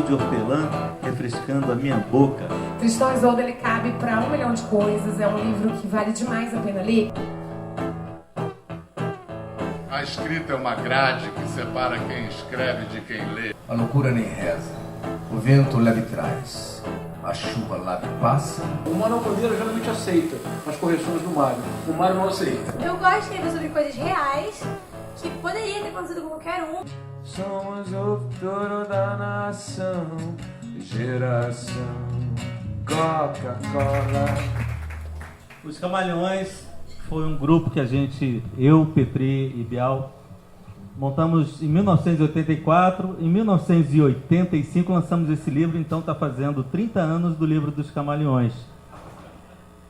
de hortelã refrescando a minha boca. Tristão e Isolda, ele cabe para 1 milhão de coisas, é um livro que vale demais a pena ler. A escrita é uma grade que separa quem escreve de quem lê. A loucura nem reza, o vento leve traz, a chuva leve passa. O monocodeiro geralmente aceita as correções do Mário, o Mário não aceita. Eu gosto de escrever sobre coisas reais, que poderia ter acontecido com qualquer um. Somos o futuro da nação, geração Coca-Cola. Os Camalhões foi um grupo que eu, Petri e Bial, montamos em 1984. Em 1985 lançamos esse livro, então está fazendo 30 anos do livro dos Camalhões.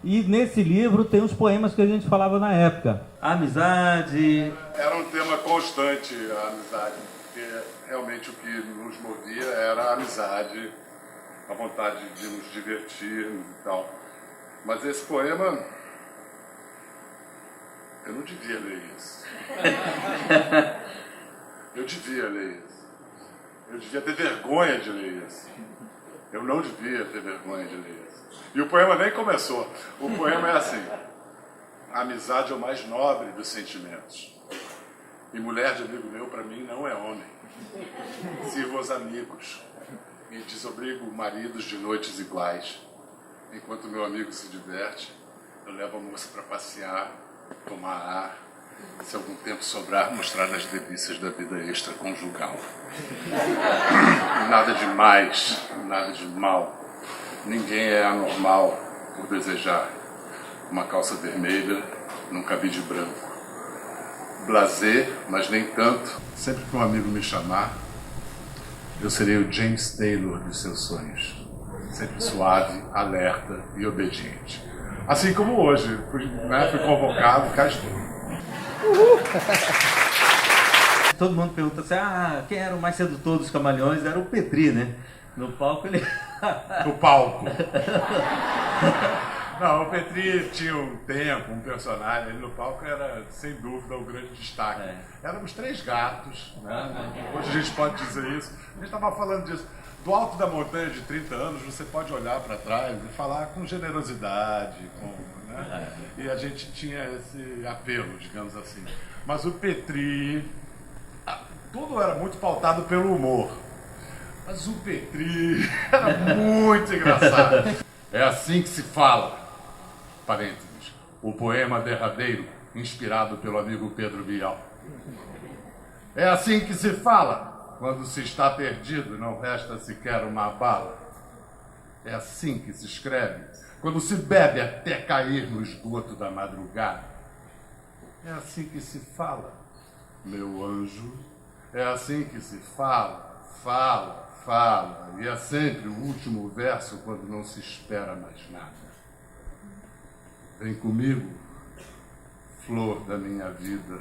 E nesse livro tem os poemas que a gente falava na época. A amizade. Era um tema constante, a amizade, porque realmente o que nos movia era a amizade, a vontade de nos divertir e tal. Mas esse poema, eu não devia ler isso. Eu devia ler isso. Eu devia ter vergonha de ler isso. Eu não devia ter vergonha de ler isso. E o poema nem começou. O poema é assim: a amizade é o mais nobre dos sentimentos. E mulher de amigo meu, para mim, não é homem. Sirvo aos amigos e desobrigo maridos de noites iguais. Enquanto meu amigo se diverte, eu levo a moça para passear, tomar ar, se algum tempo sobrar, mostrar as delícias da vida extraconjugal. Nada de mais, nada de mal. Ninguém é anormal por desejar uma calça vermelha num cabide branco. Blasé, mas nem tanto. Sempre que um amigo me chamar, eu serei o James Taylor dos seus sonhos. Sempre suave, alerta e obediente. Assim como hoje, fui convocado, cá estou. Todo mundo pergunta assim, quem era o mais sedutor dos Camalhões? Era o Petri, né? No palco ele... No palco. Não, o Petri tinha um tempo, um personagem, ele no palco era, sem dúvida, o grande destaque. Éramos 3 gatos, né? Hoje a gente pode dizer isso. A gente estava falando disso. Do alto da montanha de 30 anos, você pode olhar para trás e falar com generosidade, né? E a gente tinha esse apelo, digamos assim. Mas o Petri, tudo era muito pautado pelo humor. Mas o Petri era muito engraçado. É assim que se fala, parênteses, o poema derradeiro, inspirado pelo amigo Pedro Bial. É assim que se fala quando se está perdido e não resta sequer uma bala. É assim que se escreve quando se bebe até cair no esgoto da madrugada. É assim que se fala, meu anjo. É assim que se fala, fala. E é sempre o último verso quando não se espera mais nada. Vem comigo, flor da minha vida,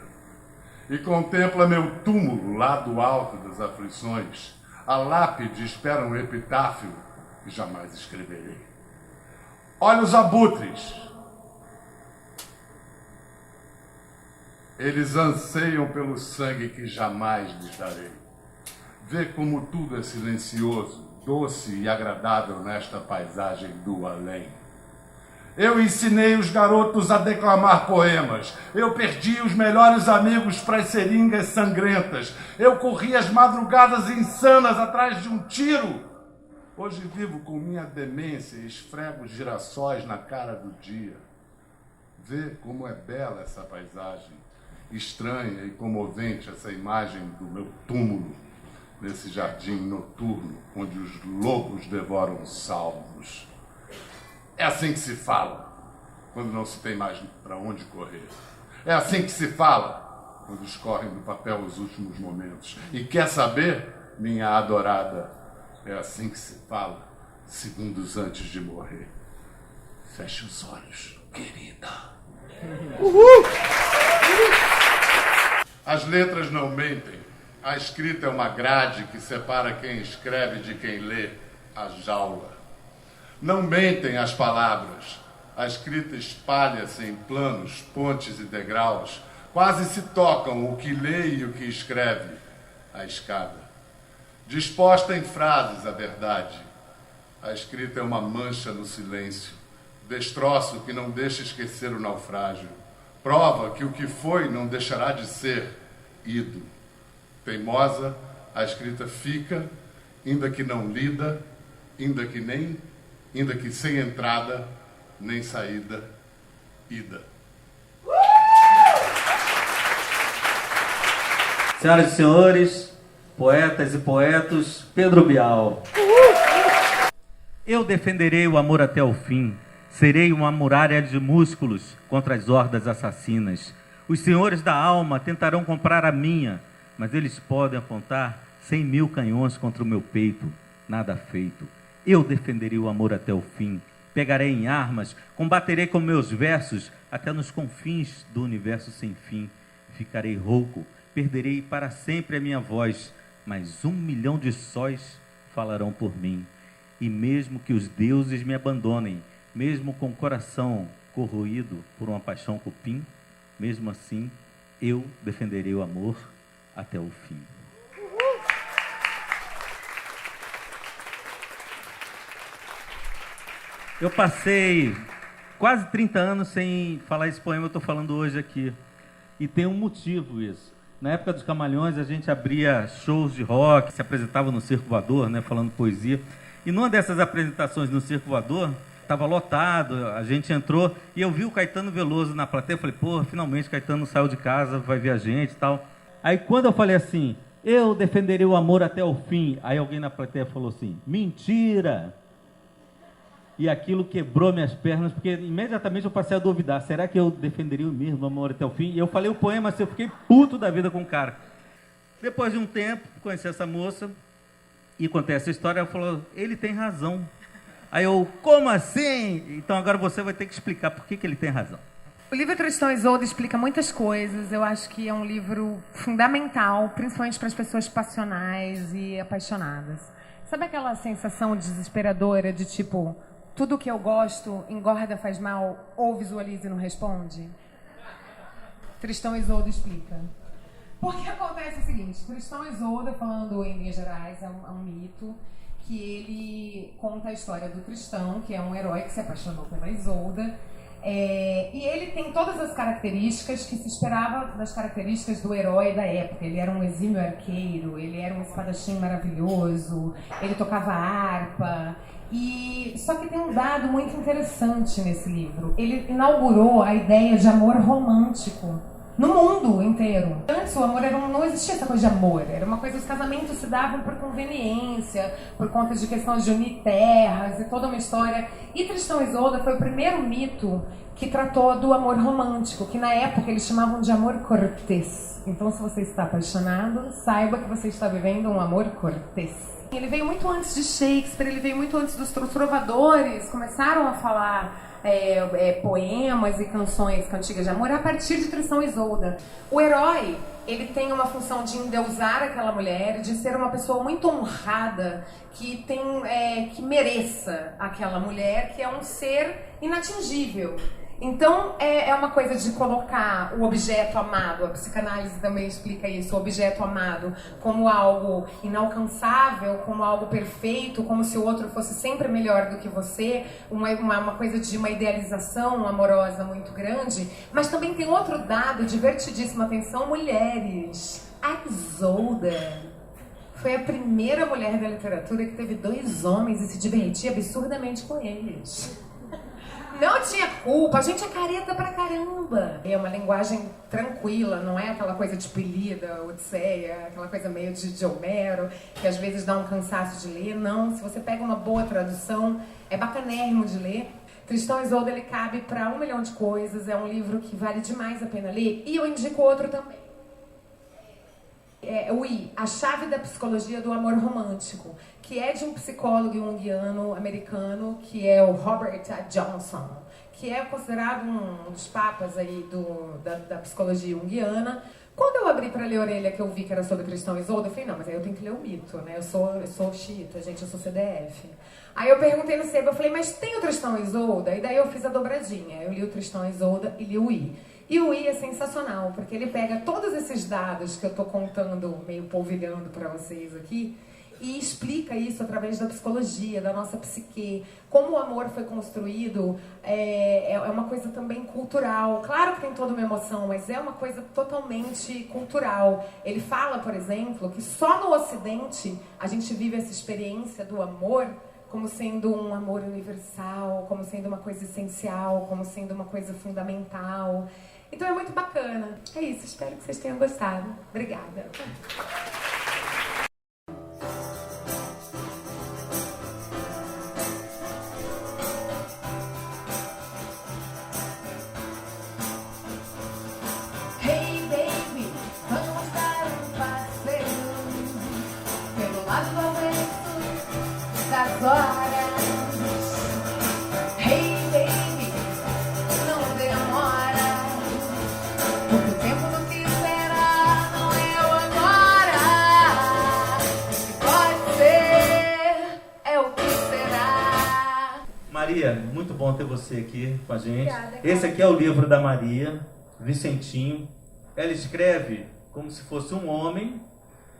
e contempla meu túmulo lá do alto das aflições. A lápide espera um epitáfio que jamais escreverei. Olha os abutres. Eles anseiam pelo sangue que jamais lhes darei. Vê como tudo é silencioso, doce e agradável nesta paisagem do além. Eu ensinei os garotos a declamar poemas. Eu perdi os melhores amigos para as seringas sangrentas. Eu corri as madrugadas insanas atrás de um tiro. Hoje vivo com minha demência e esfrego girassóis na cara do dia. Vê como é bela essa paisagem, estranha e comovente essa imagem do meu túmulo, nesse jardim noturno onde os lobos devoram salvos. É assim que se fala quando não se tem mais para onde correr. É assim que se fala quando escorrem do papel os últimos momentos. E quer saber, minha adorada, é assim que se fala segundos antes de morrer. Feche os olhos, querida. Uhul! As letras não mentem. A escrita é uma grade que separa quem escreve de quem lê, a jaula. Não mentem as palavras. A escrita espalha-se em planos, pontes e degraus. Quase se tocam o que lê e o que escreve, a escada. Disposta em frases a verdade, a escrita é uma mancha no silêncio, destroço que não deixa esquecer o naufrágio, prova que o que foi não deixará de ser ido. Teimosa, a escrita fica, ainda que não lida, ainda que sem entrada, nem saída, ida. Senhoras e senhores, poetas e poetas, Pedro Bial. Eu defenderei o amor até o fim. Serei uma muralha de músculos contra as hordas assassinas. Os senhores da alma tentarão comprar a minha, mas eles podem apontar 100.000 canhões contra o meu peito. Nada feito. Eu defenderei o amor até o fim. Pegarei em armas, combaterei com meus versos até nos confins do universo sem fim. Ficarei rouco, perderei para sempre a minha voz, mas 1 milhão de sóis falarão por mim. E mesmo que os deuses me abandonem, mesmo com o coração corroído por uma paixão cupim, mesmo assim, eu defenderei o amor até o fim. Eu passei quase 30 anos sem falar esse poema, eu estou falando hoje aqui. E tem um motivo isso. Na época dos Camalhões, a gente abria shows de rock, se apresentava no Circo Voador, né, falando poesia. E numa dessas apresentações no Circo Voador, estava lotado, a gente entrou e eu vi o Caetano Veloso na plateia. Eu falei, pô, finalmente Caetano saiu de casa, vai ver a gente e tal. Aí quando eu falei assim, eu defenderei o amor até o fim, aí alguém na plateia falou assim, mentira! E aquilo quebrou minhas pernas, porque imediatamente eu passei a duvidar, será que eu defenderia o mesmo amor até o fim? E eu falei o poema assim, eu fiquei puto da vida com o cara. Depois de um tempo, conheci essa moça e contei essa história, ela falou, ele tem razão. Aí eu, como assim? Então agora você vai ter que explicar por que ele tem razão. O livro Tristão e Isolda explica muitas coisas. Eu acho que é um livro fundamental, principalmente para as pessoas passionais e apaixonadas. Sabe aquela sensação desesperadora de tipo, tudo que eu gosto engorda, faz mal, ou visualiza e não responde? Tristão e Isolda explica. Porque acontece o seguinte, Tristão e Isolda, falando em linhas gerais, é um mito que ele conta a história do Tristão, que é um herói que se apaixonou pela Isolda, e ele tem todas as características que se esperava das características do herói da época. Ele era um exímio arqueiro, ele era um espadachim maravilhoso, ele tocava harpa. Só que tem um dado muito interessante nesse livro. Ele inaugurou a ideia de amor romântico no mundo inteiro. Antes o amor não existia essa coisa de amor, era uma coisa, os casamentos se davam por conveniência, por conta de questões de unir terras e toda uma história. E Tristão e Isolda foi o primeiro mito que tratou do amor romântico, que na época eles chamavam de amor cortês. Então, se você está apaixonado, saiba que você está vivendo um amor cortês. Ele veio muito antes de Shakespeare, ele veio muito antes dos trovadores, começaram a falar poemas e canções cantigas de amor a partir de Tristão e Isolda. O herói, ele tem uma função de endeusar aquela mulher, de ser uma pessoa muito honrada, que mereça aquela mulher, que é um ser inatingível. Então, é uma coisa de colocar o objeto amado, a psicanálise também explica isso, o objeto amado como algo inalcançável, como algo perfeito, como se o outro fosse sempre melhor do que você, uma coisa de uma idealização amorosa muito grande. Mas também tem outro dado, divertidíssima atenção, mulheres. A Isolda foi a primeira mulher da literatura que teve 2 homens e se divertia absurdamente com eles. Não tinha culpa, a gente é careta pra caramba. É uma linguagem tranquila, não é aquela coisa de Ilíada, Odisseia, aquela coisa meio de Homero, que às vezes dá um cansaço de ler. Não, se você pega uma boa tradução, é bacanérrimo de ler. Tristão e Isolda, ele cabe pra 1 milhão de coisas, é um livro que vale demais a pena ler. E eu indico outro também. A Chave da Psicologia do Amor Romântico, que é de um psicólogo junguiano americano, que é o Robert Johnson, que é considerado um dos papas aí da psicologia junguiana. Quando eu abri para ler Orelha, que eu vi que era sobre Tristão e Isolda, eu falei, não, mas aí eu tenho que ler o mito, né? Eu sou xiita, gente, eu sou CDF. Aí eu perguntei no Sebo, eu falei, mas tem o Tristão e Isolda? E daí eu fiz a dobradinha, eu li o Tristão e Isolda e li o I. E o I é sensacional, porque ele pega todos esses dados que eu tô contando, meio polvilhando para vocês aqui, e explica isso através da psicologia, da nossa psique. Como o amor foi construído é uma coisa também cultural. Claro que tem toda uma emoção, mas é uma coisa totalmente cultural. Ele fala, por exemplo, que só no Ocidente a gente vive essa experiência do amor como sendo um amor universal, como sendo uma coisa essencial, como sendo uma coisa fundamental. Então é muito bacana. É isso, espero que vocês tenham gostado. Obrigada. Hey baby, vamos dar um passeio pelo lado do avesso das horas. Hey baby, não demora, porque o tempo do que será não é o agora. E pode ser, é o que será. Maria, muito bom ter você aqui com a gente. Obrigada, Esse aqui é o livro da Maria, Vicentinho. Ela escreve como se fosse um homem,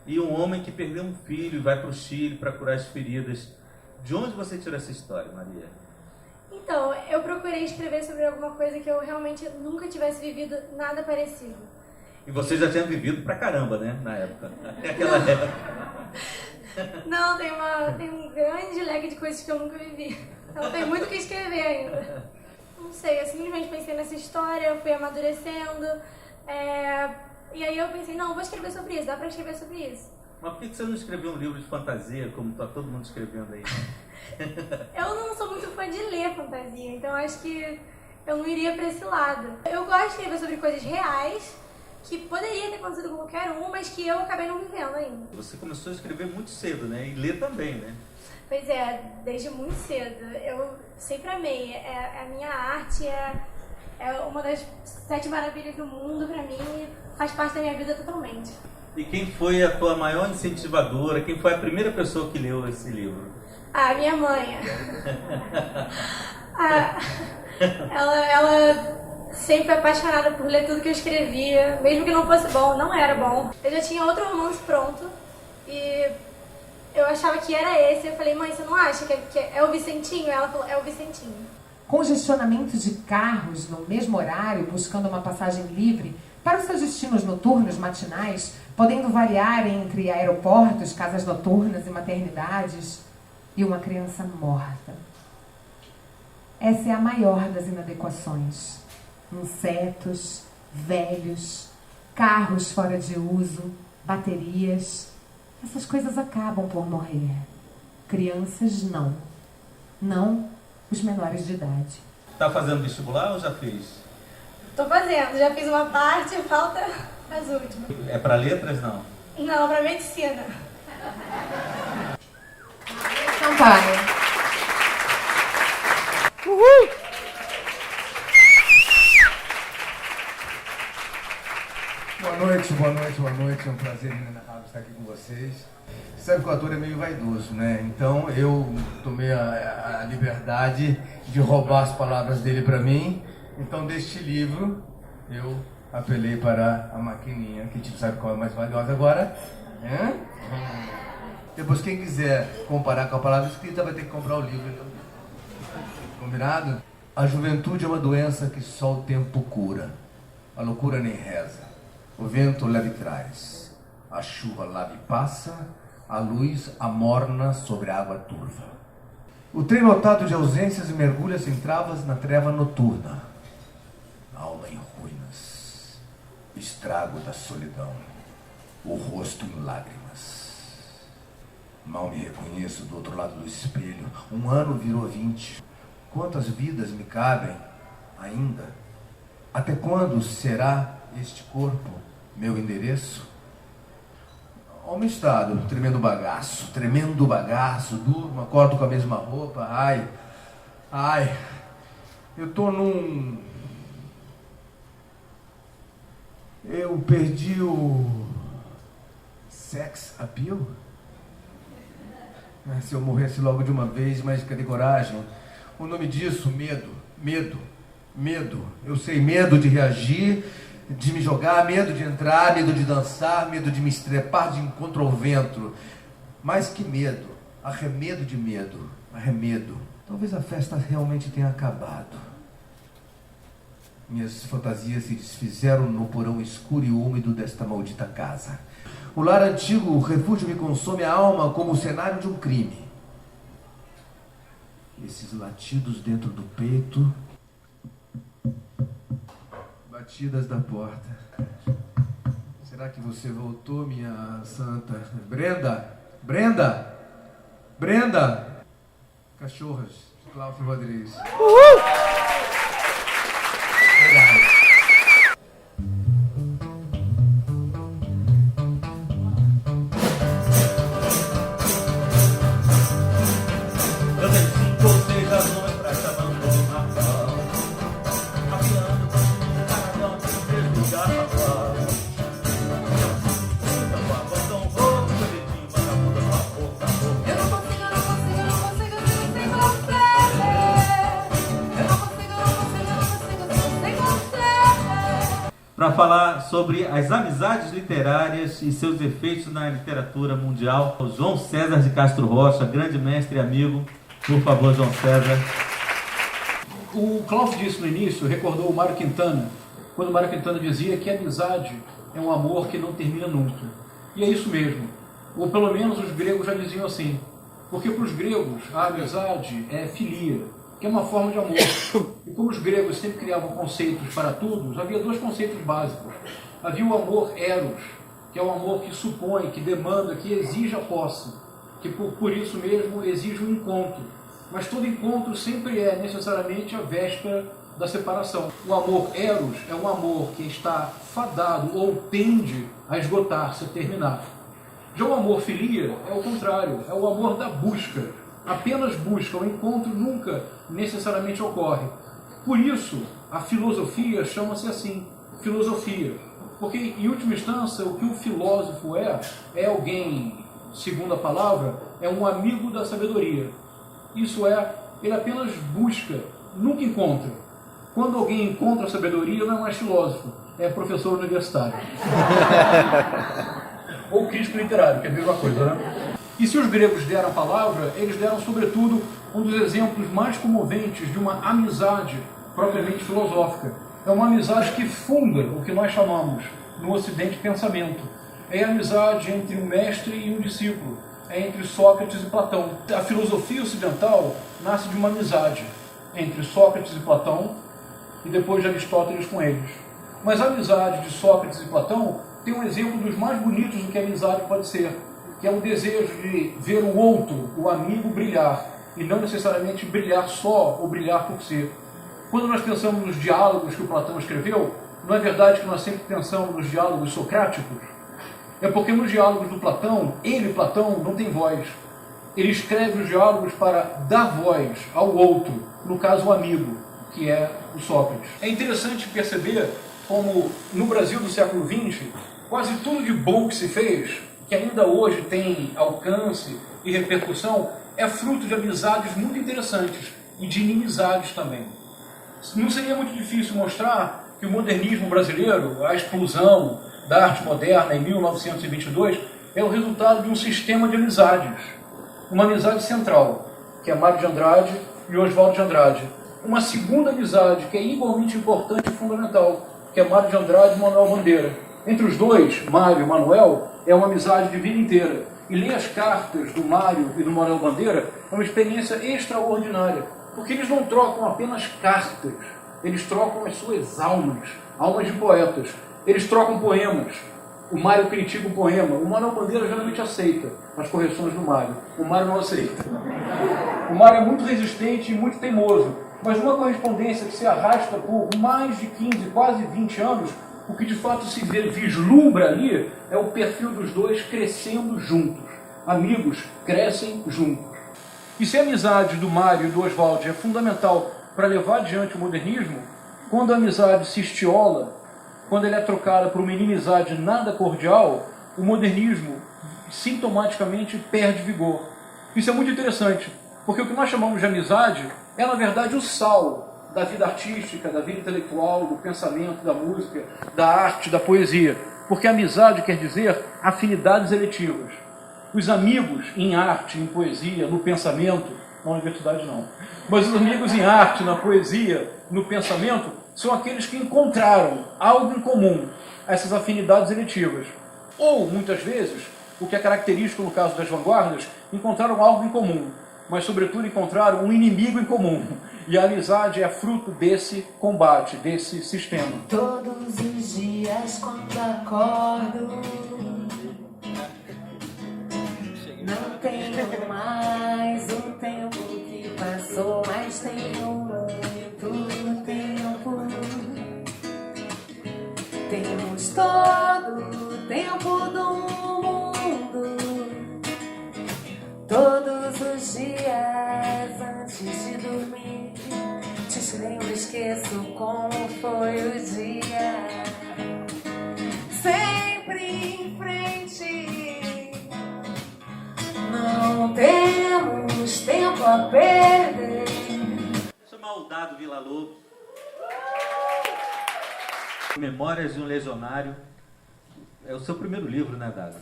e um homem que perdeu um filho e vai para o Chile para curar as feridas. De onde você tirou essa história, Maria? Então, eu procurei escrever sobre alguma coisa que eu realmente nunca tivesse vivido nada parecido. E você já tinha vivido pra caramba, né, na época. Até aquela época. Não, tem um grande leque de coisas que eu nunca vivi. Então tem muito o que escrever ainda. Não sei, eu simplesmente pensei nessa história, eu fui amadurecendo. E aí eu pensei, não, vou escrever sobre isso, dá pra escrever sobre isso. Mas por que você não escreveu um livro de fantasia, como tá todo mundo escrevendo aí? Eu não sou muito fã de ler fantasia, então acho que eu não iria pra esse lado. Eu gosto de escrever sobre coisas reais, que poderia ter acontecido com qualquer um, mas que eu acabei não vivendo ainda. Você começou a escrever muito cedo, né? E ler também, né? Pois é, desde muito cedo. Eu sempre amei. A minha arte é uma das 7 maravilhas do mundo pra mim, faz parte da minha vida totalmente. E quem foi a tua maior incentivadora? Quem foi a primeira pessoa que leu esse livro? A minha mãe. Ela sempre foi apaixonada por ler tudo que eu escrevia, mesmo que não fosse bom, não era bom. Eu já tinha outro romance pronto e eu achava que era esse. Eu falei, mãe, você não acha que é o Vicentinho? Ela falou, é o Vicentinho. Congestionamento de carros no mesmo horário, buscando uma passagem livre para os seus destinos noturnos, matinais, podendo variar entre aeroportos, casas noturnas e maternidades, e uma criança morta. Essa é a maior das inadequações. Insetos, velhos, carros fora de uso, baterias. Essas coisas acabam por morrer. Crianças não. Não os menores de idade. Tá fazendo vestibular ou já fez? Tô fazendo, já fiz uma parte, falta as últimas. É para letras, não? Não, pra medicina. Campanha. Uhul! Boa noite. É um prazer inenarrável estar aqui com vocês. Sabe que o ator é meio vaidoso, né? Então eu tomei a liberdade de roubar as palavras dele para mim. Então, deste livro, eu apelei para a maquininha, que tipo sabe qual é mais valiosa agora? Depois, quem quiser comparar com a palavra escrita, vai ter que comprar o livro. Então. Combinado? A juventude é uma doença que só o tempo cura. A loucura nem reza. O vento leve traz. A chuva lava e passa. A luz amorna sobre a água turva. O trem lotado de ausências mergulha-se em travas na treva noturna. Alma em ruínas. Estrago da solidão. O rosto em lágrimas. Mal me reconheço do outro lado do espelho. Um ano virou 20. Quantas vidas me cabem ainda? Até quando será este corpo meu endereço? Homem estado, tremendo bagaço, durmo, acordo com a mesma roupa, ai, eu tô eu perdi o sex appeal? Se eu morresse logo de uma vez, mas cadê coragem? O nome disso, medo. Eu sei, medo de reagir, de me jogar, medo de entrar, medo de dançar, medo de me estrepar de encontro ao vento. Mais que medo, arremedo de medo, arremedo. Talvez a festa realmente tenha acabado. Minhas fantasias se desfizeram no porão escuro e úmido desta maldita casa. O lar antigo, o refúgio me consome a alma como o cenário de um crime. Esses latidos dentro do peito, batidas da porta. Será que você voltou, minha santa? Brenda? Brenda? Brenda? Cachorras, Cláudio Rodrigues. Obrigado. Eu tenho 5 ou 6 razões pra te abandonar. Afiando com caradão de mesmo garrafal. Então com abandão rouco, bonitinho, vagabunda com a boca, boca. Eu não consigo viver sem você. Eu não consigo sem você. Para falar sobre as amizades literárias e seus efeitos na literatura mundial, o João César de Castro Rocha, grande mestre e amigo. Por favor, João César. O Cláudio disse no início, recordou o Mário Quintana, quando o Mário Quintana dizia que a amizade é um amor que não termina nunca. E é isso mesmo. Ou pelo menos os gregos já diziam assim. Porque para os gregos a amizade é filia, que é uma forma de amor. E como os gregos sempre criavam conceitos para tudo, havia 2 conceitos básicos. Havia o amor eros, que é o amor que supõe, que demanda, que exige a posse, que por isso mesmo exige um encontro. Mas todo encontro sempre é necessariamente a véspera da separação. O amor eros é um amor que está fadado ou tende a esgotar-se, a terminar. Já o amor filia é o contrário, é o amor da busca. Apenas busca, o encontro nunca necessariamente ocorre. Por isso, a filosofia chama-se assim, filosofia. Porque, em última instância, o que o filósofo é alguém, segundo a palavra, é um amigo da sabedoria. Isso é, ele apenas busca, nunca encontra. Quando alguém encontra a sabedoria, não é mais filósofo, é professor universitário. Ou crítico literário, que é a mesma coisa, né? E se os gregos deram a palavra, eles deram, sobretudo, um dos exemplos mais comoventes de uma amizade propriamente filosófica. É uma amizade que funda o que nós chamamos, no Ocidente, pensamento. É a amizade entre um mestre e um discípulo. É entre Sócrates e Platão. A filosofia ocidental nasce de uma amizade entre Sócrates e Platão e depois de Aristóteles com eles. Mas a amizade de Sócrates e Platão tem um exemplo dos mais bonitos do que a amizade pode ser, que é o desejo de ver o outro, o amigo, brilhar, e não necessariamente brilhar só ou brilhar por si. Quando nós pensamos nos diálogos que o Platão escreveu, não é verdade que nós sempre pensamos nos diálogos socráticos? É porque nos diálogos do Platão, Platão, não tem voz. Ele escreve os diálogos para dar voz ao outro, no caso o amigo, que é o Sócrates. É interessante perceber como no Brasil do século XX, quase tudo de bom que se fez, que ainda hoje tem alcance e repercussão, é fruto de amizades muito interessantes e de inimizades também. Não seria muito difícil mostrar que o modernismo brasileiro, a explosão da arte moderna em 1922, é o resultado de um sistema de amizades. Uma amizade central, que é Mário de Andrade e Oswaldo de Andrade. Uma segunda amizade, que é igualmente importante e fundamental, que é Mário de Andrade e Manuel Bandeira. Entre os dois, Mário e Manuel, é uma amizade de vida inteira. E ler as cartas do Mário e do Manuel Bandeira é uma experiência extraordinária, porque eles não trocam apenas cartas, eles trocam as suas almas, almas de poetas. Eles trocam poemas. O Mário critica o poema. O Manuel Bandeira geralmente aceita as correções do Mário. O Mário não aceita. O Mário é muito resistente e muito teimoso. Mas numa correspondência que se arrasta por mais de 15, quase 20 anos, o que de fato se vislumbra ali é o perfil dos dois crescendo juntos. Amigos crescem juntos. E se a amizade do Mário e do Oswaldo é fundamental para levar adiante o modernismo, quando a amizade se estiola, quando ele é trocada por uma inimizade nada cordial, o modernismo sintomaticamente perde vigor. Isso é muito interessante, porque o que nós chamamos de amizade é, na verdade, o sal da vida artística, da vida intelectual, do pensamento, da música, da arte, da poesia. Porque amizade quer dizer afinidades eletivas. Os amigos em arte, em poesia, no pensamento, na universidade não, mas os amigos em arte, na poesia, no pensamento, são aqueles que encontraram algo em comum, essas afinidades eletivas. Ou, muitas vezes, o que é característico no caso das vanguardas, encontraram algo em comum, mas, sobretudo, encontraram um inimigo em comum. E a amizade é fruto desse combate, desse sistema. Todos os dias quando acordo, não tenho mais o tempo que passou, mas tenho muito tempo. Temos todo o tempo do mundo, todos os dias antes de dormir. Te lembro, esqueço como foi o dia. Sempre em frente, não temos tempo a perder. Chamar o Dado Villa-Lobos. Memórias de um Legionário. É o seu primeiro livro, né, Dado?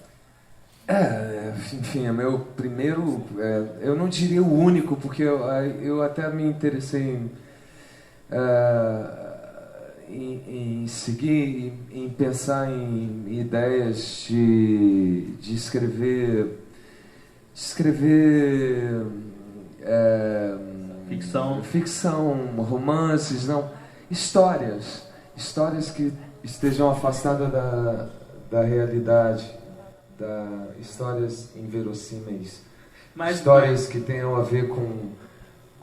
Enfim, é meu primeiro, eu não diria o único, porque eu até me interessei em seguir, em pensar em ideias de escrever ficção, romances, não, histórias que estejam afastadas da realidade, histórias inverossímeis, histórias que tenham a ver com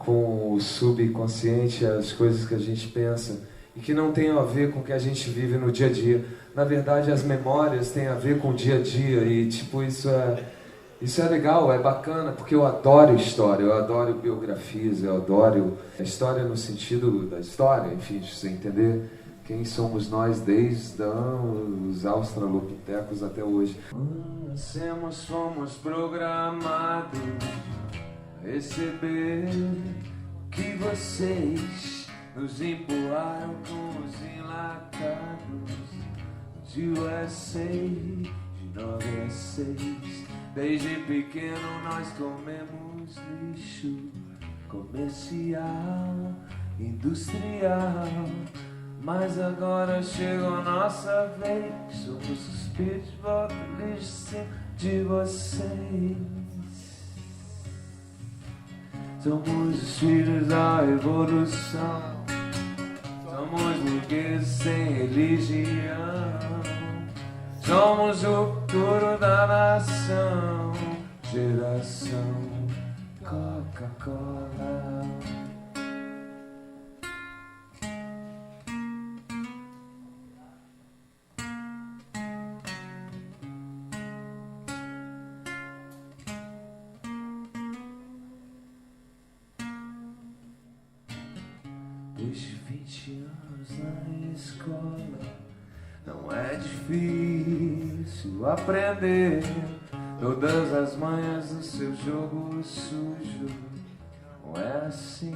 o subconsciente, as coisas que a gente pensa, e que não tenham a ver com o que a gente vive no dia a dia. Na verdade, as memórias têm a ver com o dia a dia, e tipo, isso é legal, é bacana, porque eu adoro história, eu adoro biografias, eu adoro a história no sentido da história, enfim, de você entender quem somos nós desde os australopitecos até hoje. Fomos programados a receber que vocês nos empurraram com os enlatados de USA de 9 a 6. Desde pequeno nós comemos lixo comercial, industrial. Mas agora chegou a nossa vez, somos os pitbull do lixo de vocês. Somos os filhos da revolução, somos burgueses sem religião, somos o futuro da nação, geração Coca-Cola. Depois de 20 anos na escola, não é difícil aprender todas as manhas do seu jogo sujo. Não é assim.